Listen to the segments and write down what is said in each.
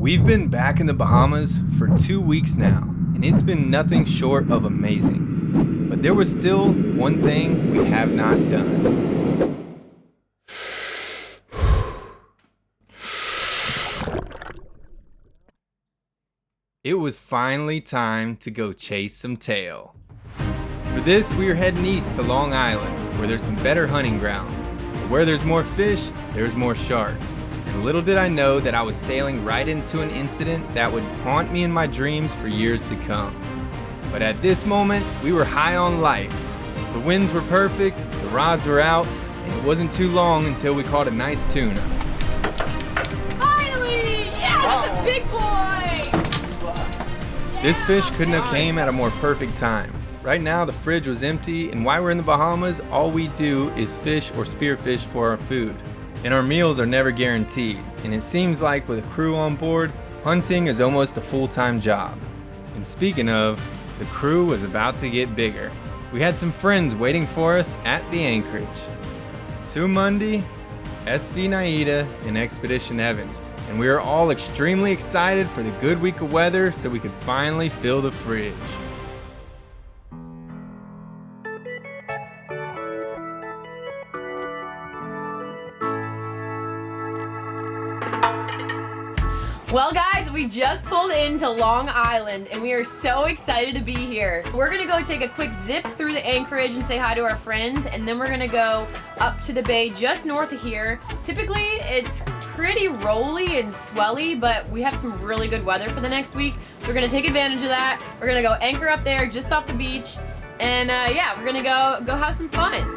We've been back in the Bahamas for 2 weeks now, and it's been nothing short of amazing. But there was still one thing we have not done. It was finally time to go chase some tail. For this, we are heading east to Long Island, where there's some better hunting grounds. But where there's more fish, there's more sharks. And little did I know that I was sailing right into an incident that would haunt me in my dreams for years to come. But at this moment, we were high on life. The winds were perfect, the rods were out, and it wasn't too long until we caught a nice tuna. Finally! Yeah, that's a big boy! This fish couldn't have came at a more perfect time. Right now, the fridge was empty, and while we're in the Bahamas, all we do is fish or spearfish for our food. And our meals are never guaranteed, and it seems like with a crew on board, hunting is almost a full-time job. And speaking of, the crew was about to get bigger. We had some friends waiting for us at the anchorage. Sue Mundy, SV Naida, and Expedition Evans, and we were all extremely excited for the good week of weather so we could finally fill the fridge. Well guys, we just pulled into Long Island and we are so excited to be here. We're gonna go take a quick zip through the anchorage and say hi to our friends, and then we're gonna go up to the bay just north of here. Typically it's pretty rolly and swelly, but we have some really good weather for the next week. So we're gonna take advantage of that. We're gonna go anchor up there just off the beach, and yeah, we're gonna go have some fun.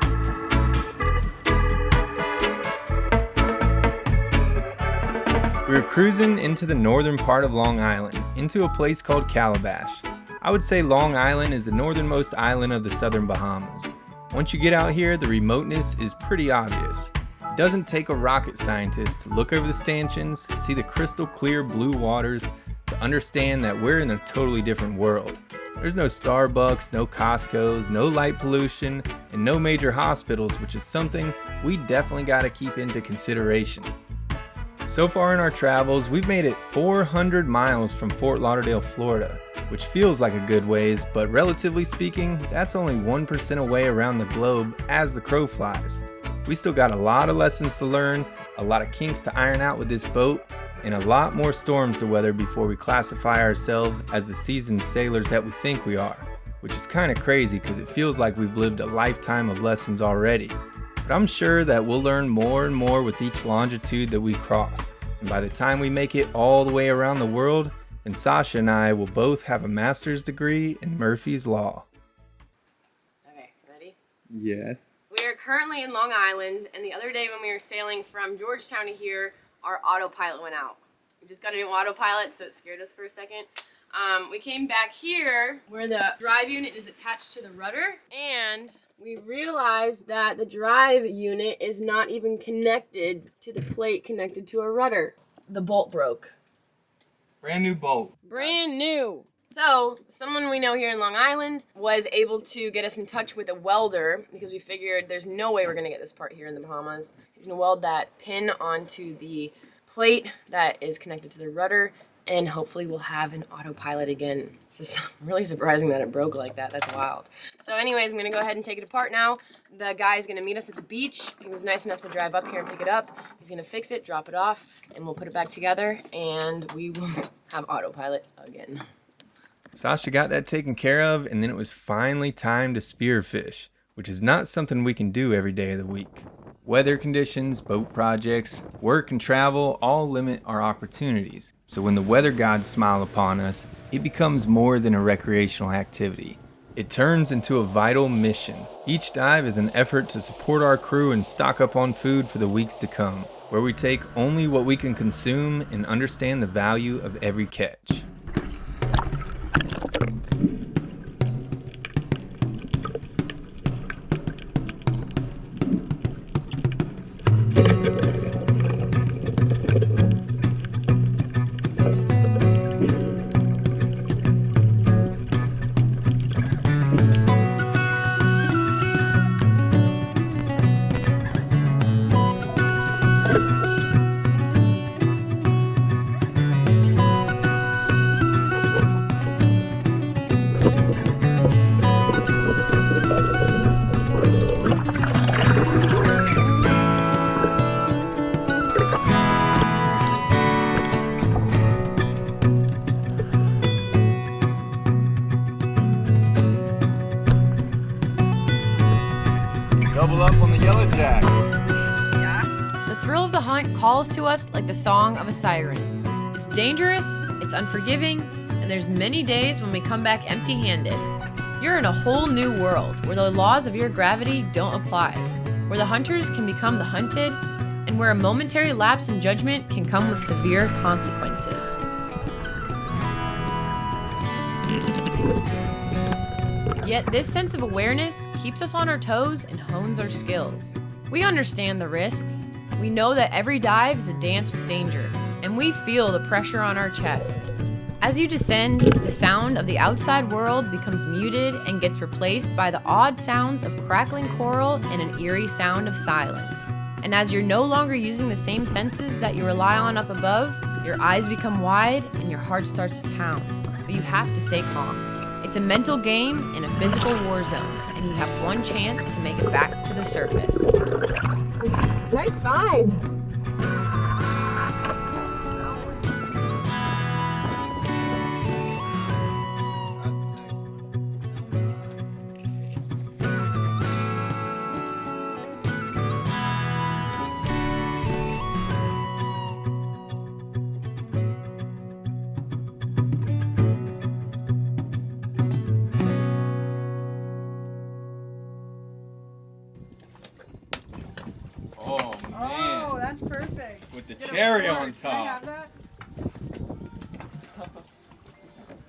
We were cruising into the northern part of Long Island, into a place called Calabash. I would say Long Island is the northernmost island of the southern Bahamas. Once you get out here, the remoteness is pretty obvious. It doesn't take a rocket scientist to look over the stanchions, see the crystal clear blue waters, to understand that we're in a totally different world. There's no Starbucks, no Costco's, no light pollution, and no major hospitals, which is something we definitely got to keep into consideration. So far in our travels, we've made it 400 miles from Fort Lauderdale, Florida, which feels like a good ways, but relatively speaking, that's only 1% away around the globe as the crow flies. We still got a lot of lessons to learn, a lot of kinks to iron out with this boat, and a lot more storms to weather before we classify ourselves as the seasoned sailors that we think we are, which is kind of crazy because it feels like we've lived a lifetime of lessons already. But I'm sure that we'll learn more and more with each longitude that we cross. And by the time we make it all the way around the world, then Sasha and I will both have a master's degree in Murphy's Law. Okay, ready? Yes. We are currently in Long Island, and the other day when we were sailing from Georgetown to here, our autopilot went out. We just got a new autopilot, so it scared us for a second. We came back here where the drive unit is attached to the rudder, and we realized that the drive unit is not even connected to the plate connected to our rudder. The bolt broke. Brand new boat. Brand new. So someone we know here in Long Island was able to get us in touch with a welder, because we figured there's no way we're gonna get this part here in the Bahamas. He's gonna weld that pin onto the plate that is connected to the rudder, and hopefully we'll have an autopilot again. It's just really surprising that it broke like that. That's wild. So anyways, I'm gonna go ahead and take it apart now. The guy's gonna meet us at the beach. He was nice enough to drive up here and pick it up. He's gonna fix it, drop it off, and we'll put it back together, and we will have autopilot again. Sasha got that taken care of, and then it was finally time to spearfish, which is not something we can do every day of the week. Weather conditions, boat projects, work and travel all limit our opportunities. So when the weather gods smile upon us, it becomes more than a recreational activity. It turns into a vital mission. Each dive is an effort to support our crew and stock up on food for the weeks to come, where we take only what we can consume and understand the value of every catch. lumberjack. The thrill of the hunt calls to us like the song of a siren. It's dangerous, it's unforgiving, and there's many days when we come back empty-handed. You're in a whole new world where the laws of your gravity don't apply, where the hunters can become the hunted, and where a momentary lapse in judgment can come with severe consequences. Yet this sense of awareness keeps us on our toes and hones our skills. We understand the risks. We know that every dive is a dance with danger, and we feel the pressure on our chest. As you descend, the sound of the outside world becomes muted and gets replaced by the odd sounds of crackling coral and an eerie sound of silence. And as you're no longer using the same senses that you rely on up above, your eyes become wide and your heart starts to pound. But you have to stay calm. It's a mental game in a physical war zone, and you have one chance to make it back to the surface. Nice find! Oh, that's perfect. With the cherry on Can I have top. that?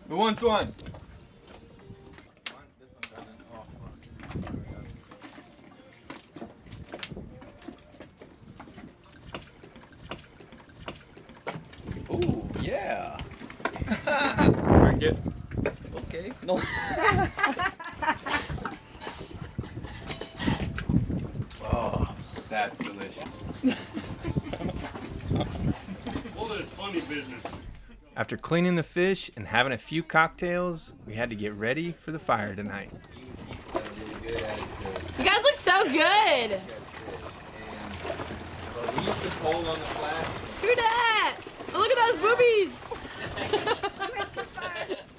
Who wants one? Ooh, yeah. Drink it. Okay. No. Oh, that's delicious. Well, it's funny business. After cleaning the fish and having a few cocktails, we had to get ready for the fire tonight. You guys look so good! We used to pole on the flats. Who dat? Oh, look at those boobies!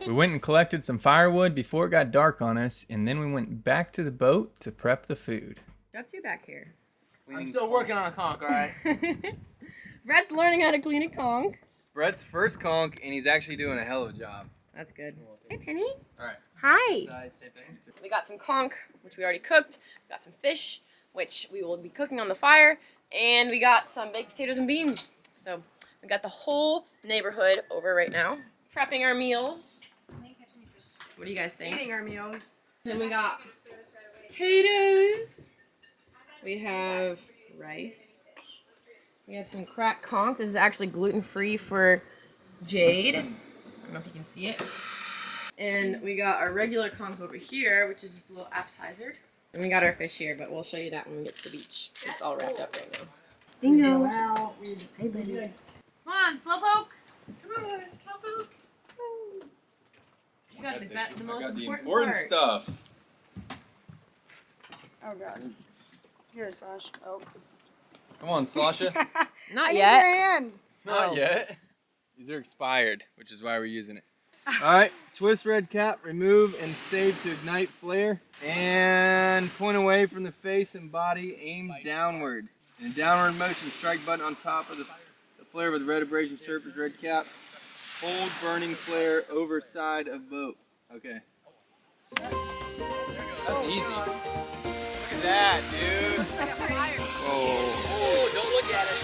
We went and collected some firewood before it got dark on us, and then we went back to the boat to prep the food. What up to back here? I'm still working on a conch, alright? Brett's learning how to clean a conch. It's Brett's first conch, and he's actually doing a hell of a job. That's good. Hey, Penny. Alright. Hi. Side, same thing. We got some conch, which we already cooked. We got some fish, which we will be cooking on the fire. And we got some baked potatoes and beans. So we got the whole neighborhood over right now, prepping our meals. What do you guys think? Eating our meals. Then we got potatoes. We have rice. We have some cracked conch. This is actually gluten-free for Jade. I don't know if you can see it. And we got our regular conch over here, which is just a little appetizer. And we got our fish here, but we'll show you that when we get to the beach. It's all wrapped up right now. Bingo. Hey, buddy. Come on, Slowpoke. Come on, Slowpoke. You got the most got the important important part. stuff. Oh, God. Here, Sash. Oh. Come on, Slasha. Not I need yet. your hand. Not yet. These are expired, which is why we're using it. Alright, twist red cap, remove and save to ignite flare. And point away from the face and body, aim downward. In a downward motion, strike button on top of the flare with red abrasion surface red cap. Hold burning flare over side of boat. Okay. That's easy. Look at that, dude. Whoa. Oh, don't look at it.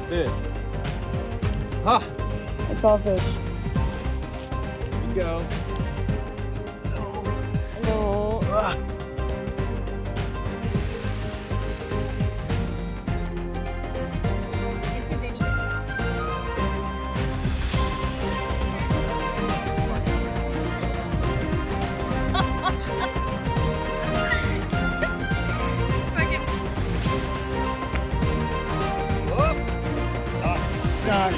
Fish. Ha! It's all fish. Here you go. Hello. Ah. It's a video. Stop.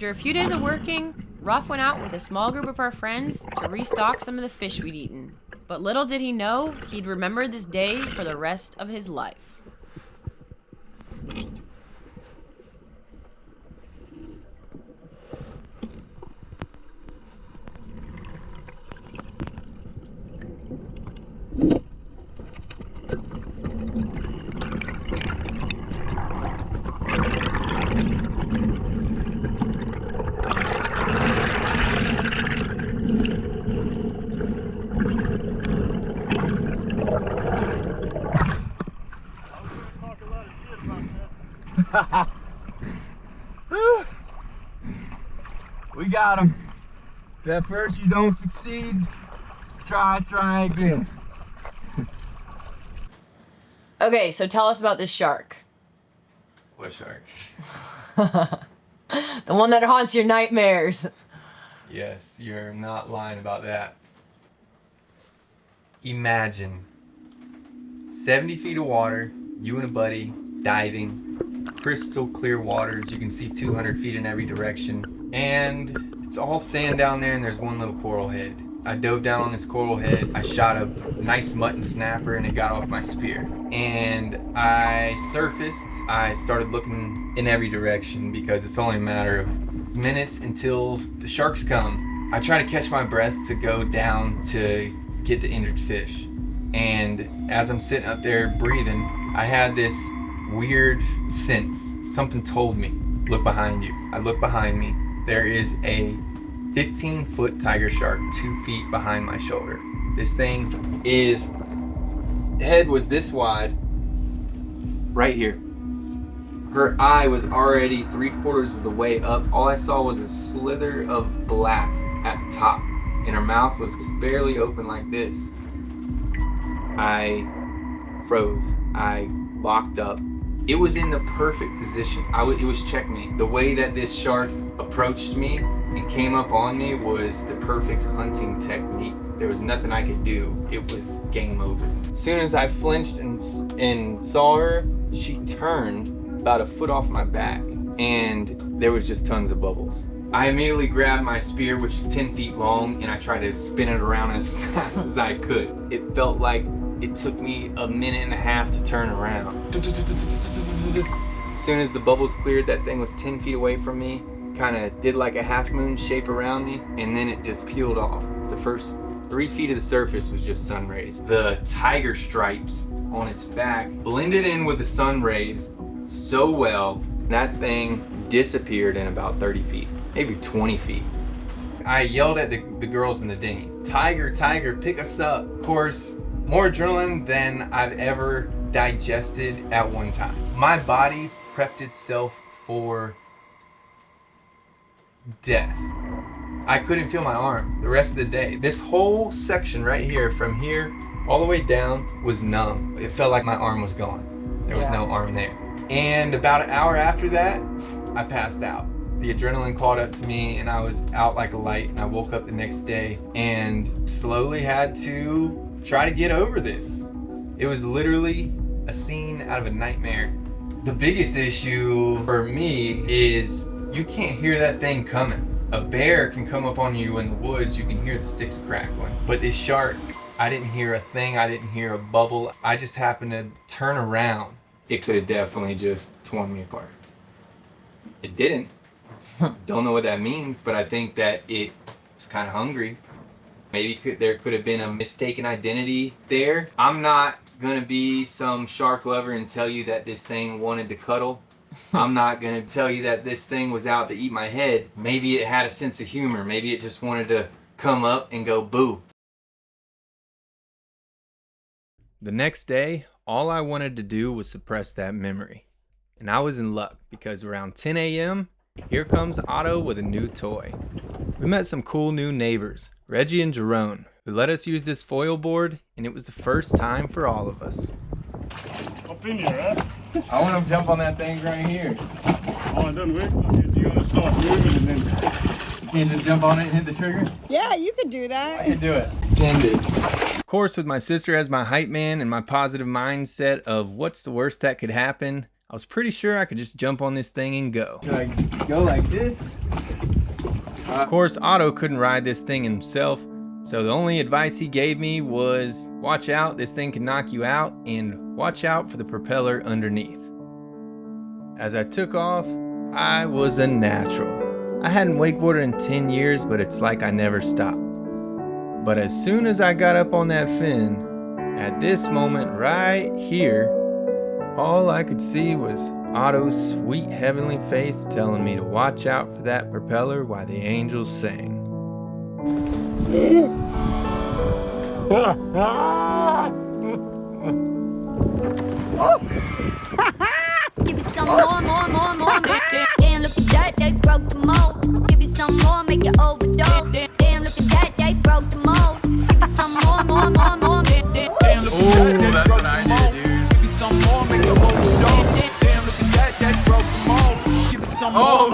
After a few days of working, Ruff went out with a small group of our friends to restock some of the fish we'd eaten. But little did he know, he'd remember this day for the rest of his life. We got him. If at first you don't succeed, try again. Okay, so tell us about this shark. What shark? The one that haunts your nightmares. Yes, you're not lying about that. Imagine 70 feet of water, you and a buddy diving, crystal clear waters. You can see 200 feet in every direction, and it's all sand down there, and there's one little coral head. I dove down on this coral head. I shot a nice mutton snapper, and it got off my spear. And I surfaced. I started looking in every direction because it's only a matter of minutes until the sharks come. I try to catch my breath to go down to get the injured fish. And as I'm sitting up there breathing, I had this weird sense. Something told me, look behind you. I look behind me. There is a 15-foot tiger shark 2 feet behind my shoulder. This thing is, head was this wide, right here. Her eye was already 3/4 of the way up. All I saw was a slither of black at the top, and her mouth was just barely open like this. I froze. I locked up. It was in the perfect position. It was checkmate. The way that this shark approached me and came up on me was the perfect hunting technique. There was nothing I could do. It was game over. As soon as I flinched and saw her, she turned about a foot off my back, and there was just tons of bubbles. I immediately grabbed my spear, which is 10 feet long, and I tried to spin it around as fast as I could. It felt like it took me a minute and a half to turn around. As soon as the bubbles cleared, that thing was 10 feet away from me, kind of did like a half moon shape around me, and then it just peeled off. The first 3 feet of the surface was just sun rays. The tiger stripes on its back blended in with the sun rays so well, that thing disappeared in about 30 feet, maybe 20 feet. I yelled at the girls in the dinghy, "Tiger, tiger, pick us up." Of course, more adrenaline than I've ever digested at one time. My body prepped itself for death. I couldn't feel my arm the rest of the day. This whole section right here, from here all the way down, was numb. It felt like my arm was gone. There was no arm there. And about an hour after that, I passed out. The adrenaline caught up to me, and I was out like a light, and I woke up the next day and slowly had to try to get over this. It was literally a scene out of a nightmare. The biggest issue for me is you can't hear that thing coming. A bear can come up on you in the woods, you can hear the sticks crackling. But this shark, I didn't hear a thing, I didn't hear a bubble. I just happened to turn around. It could have definitely just torn me apart. It didn't. Don't know what that means, but I think that it was kind of hungry. Maybe there could have been a mistaken identity there. I'm not gonna be some shark lover and tell you that this thing wanted to cuddle. I'm not gonna tell you that this thing was out to eat my head. Maybe it had a sense of humor. Maybe it just wanted to come up and go boo. The next day, all I wanted to do was suppress that memory. And I was in luck because around 10 a.m., here comes Otto with a new toy. We met some cool new neighbors, Reggie and Jerome, who let us use this foil board, and it was the first time for all of us. Up in here, huh? I want to jump on that thing right here. Oh, it doesn't work. You're gonna start moving and then You can't just jump on it and hit the trigger? Yeah, you could do I that. can do it. Send it. Of course, with my sister as my hype man and my positive mindset of what's the worst that could happen, I was pretty sure I could just jump on this thing and go. Should I go like this? Of course, Otto couldn't ride this thing himself, so the only advice he gave me was watch out, this thing can knock you out, and watch out for the propeller underneath. As I took off, I was a natural. I hadn't wakeboarded in 10 years, but it's like I never stopped. But as soon as I got up on that fin, at this moment right here, all I could see was Otto's sweet heavenly face telling me to watch out for that propeller while the angels sang. Give you some more. Damn, look at that, they broke the mold. Give you some more, make you overdose. Damn, look at that, they broke the mold. Give you some more. Oh, that's what I did, dude. Give you some more, make you overdose. Damn, look at that, they broke the mold. Give you some more.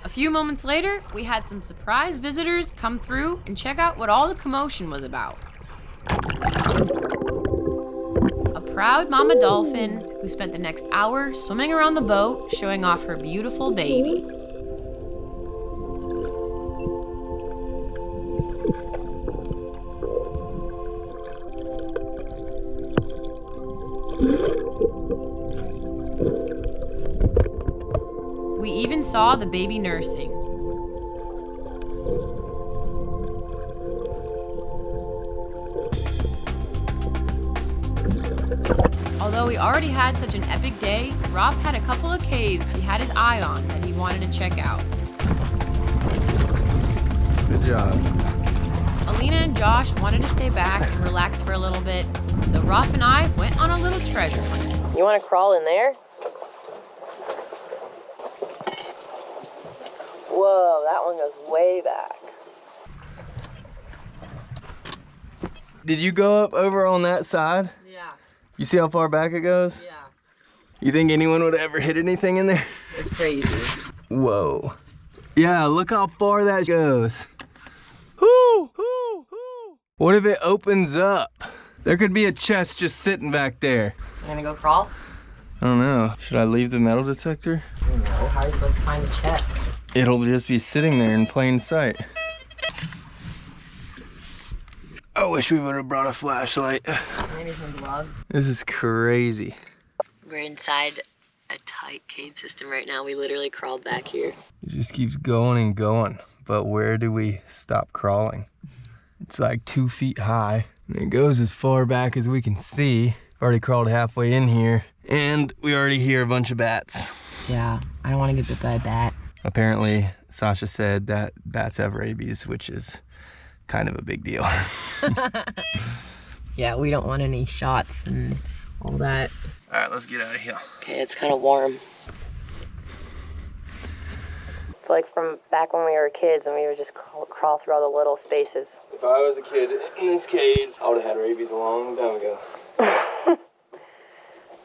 A few moments later, we had some surprise visitors come through and check out what all the commotion was about. A proud mama dolphin who spent the next hour swimming around the boat showing off her beautiful baby. We even saw the baby nursing. Although we already had such an epic day, Rob had a couple of caves he had his eye on that he wanted to check out. Good job. Alina and Josh wanted to stay back and relax for a little bit, so Rob and I went on a little treasure hunt. You want to crawl in there? Whoa, that one goes way back. Did you go up over on that side? Yeah. You see how far back it goes? Yeah. You think anyone would ever hit anything in there? It's crazy. Whoa. Yeah, look how far that goes. Whoo, whoo, whoo. What if it opens up? There could be a chest just sitting back there. You gonna go crawl? I don't know. Should I leave the metal detector? No, how are you supposed to find the chest? It'll just be sitting there in plain sight. I wish we would have brought a flashlight. Maybe some gloves. This is crazy. We're inside a tight cave system right now. We literally crawled back here. It just keeps going and going. But where do we stop crawling? It's like 2 feet high. And it goes as far back as we can see. Already crawled halfway in here. And we already hear a bunch of bats. Yeah, I don't want to get bit by a bat. Apparently, Sasha said that bats have rabies, which is kind of a big deal. Yeah, we don't want any shots and all that. All right, let's get out of here. Okay, it's kind of warm. It's like from back when we were kids and we would just crawl through all the little spaces. If I was a kid in this cage, I would have had rabies a long time ago.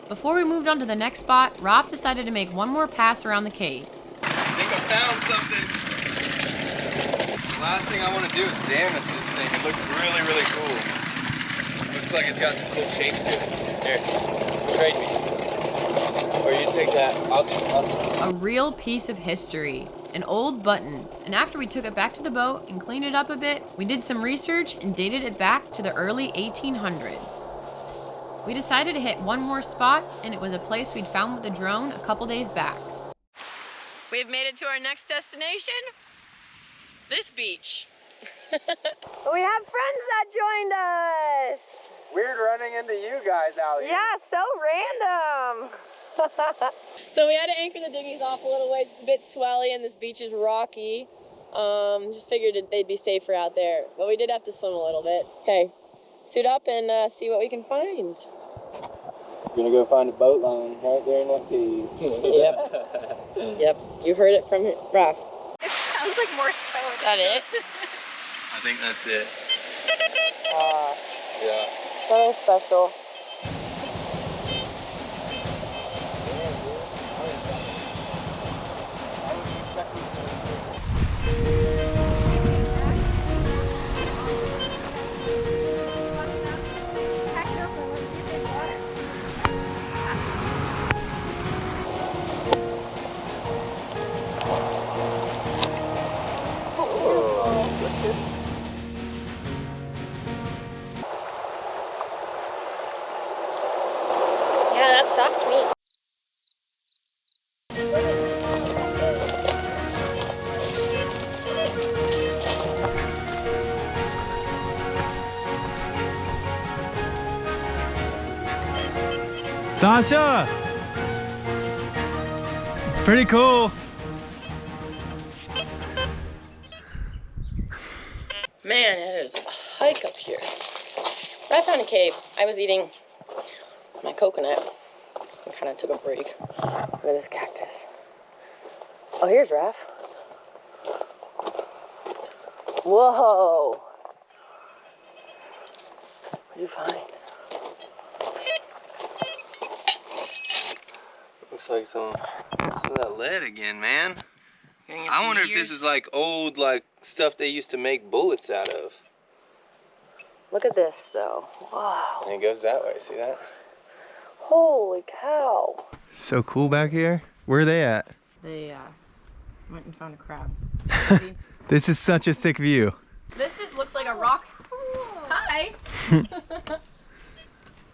Before we moved on to the next spot, Raph decided to make one more pass around the cave. I think I found something. The last thing I want to do is damage this thing. It looks really, really cool. Looks like it's got some cool shape to it. Here, trade me. Or you take that. I'll A real piece of history, an old button. And after we took it back to the boat and cleaned it up a bit, we did some research and dated it back to the early 1800s. We decided to hit one more spot, and it was a place we'd found with the drone a couple days back. We have made it to our next destination, this beach. We have friends that joined us. Weird running into you guys out here. Yeah, so random. So we had to anchor the dinghies off a little ways. It's a bit swelly and this beach is rocky. Just figured they'd be safer out there, but we did have to swim a little bit. Okay, suit up and see what we can find. We're gonna go find a boat line right there in that cave. Yep, you heard it from Raph. It sounds like Morse code. Is that it? I think that's it. Uh, Yeah. Nothing special. Yeah, that's soft meat. Sasha! It's pretty cool. Man, it is a hike up here. But I found a cave. I was eating my coconut and kind of took a break. Look at this cactus. Oh, here's Raph. Whoa. What'd you find? Looks like some of that lead again, man. Getting I some wonder if this ears. is like old, like stuff they used to make bullets out of. Look at this, though. Wow. And it goes that way, see that? Holy cow. So cool back here. Where are they at? They went and found a crab. This is such a sick view. This just looks like a rock. Hi.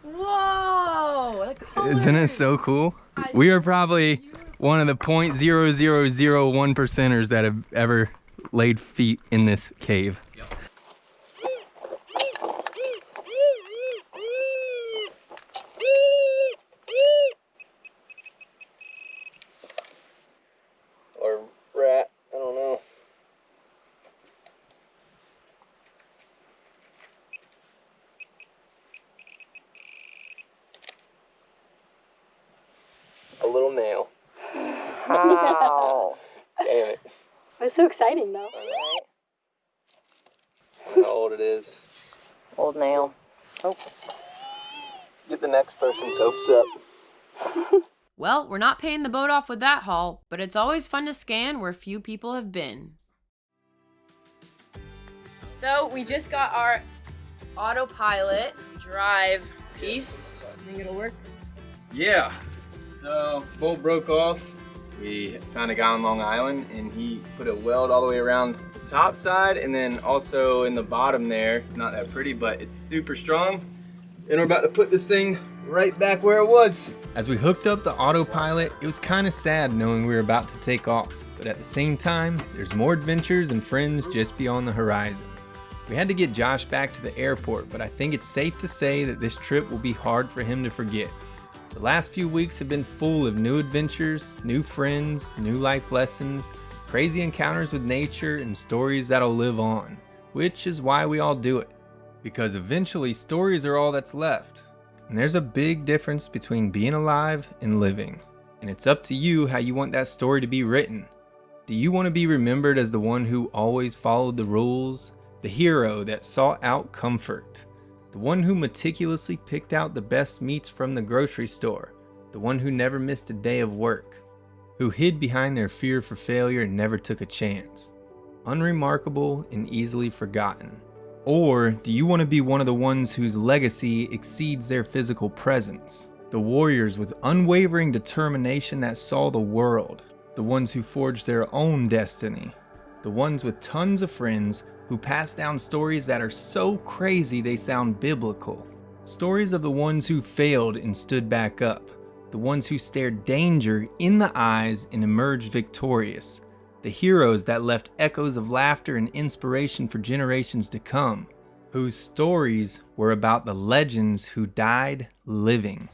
Whoa. The colors. Isn't it so cool? We are probably one of the 0.0001%ers that have ever laid feet in this cave. Or rat, I don't know. A little nail. Wow. Damn it. It was so exciting though. Right. I don't know how old it is. Old nail. Oh. Get the next person's hopes up. Well, we're not paying the boat off with that haul, but it's always fun to scan where few people have been. So we just got our Autopilot drive piece. Think it'll work? Yeah. So bolt broke off. We found a guy on Long Island and he put a weld all the way around the top side and then also in the bottom there. It's not that pretty, but it's super strong. And we're about to put this thing right back where it was. As we hooked up the Autopilot, it was kind of sad knowing we were about to take off. But at the same time, there's more adventures and friends just beyond the horizon. We had to get Josh back to the airport, but I think it's safe to say that this trip will be hard for him to forget. The last few weeks have been full of new adventures, new friends, new life lessons, crazy encounters with nature, and stories that'll live on, which is why we all do it. Because eventually stories are all that's left. And there's a big difference between being alive and living. And it's up to you how you want that story to be written. Do you want to be remembered as the one who always followed the rules? The hero that sought out comfort? The one who meticulously picked out the best meats from the grocery store? The one who never missed a day of work? Who hid behind their fear for failure and never took a chance? Unremarkable and easily forgotten. Or do you want to be one of the ones whose legacy exceeds their physical presence? The warriors with unwavering determination that saw the world. The ones who forged their own destiny. The ones with tons of friends who pass down stories that are so crazy they sound biblical. Stories of the ones who failed and stood back up. The ones who stared danger in the eyes and emerged victorious. The heroes that left echoes of laughter and inspiration for generations to come, whose stories were about the legends who died living.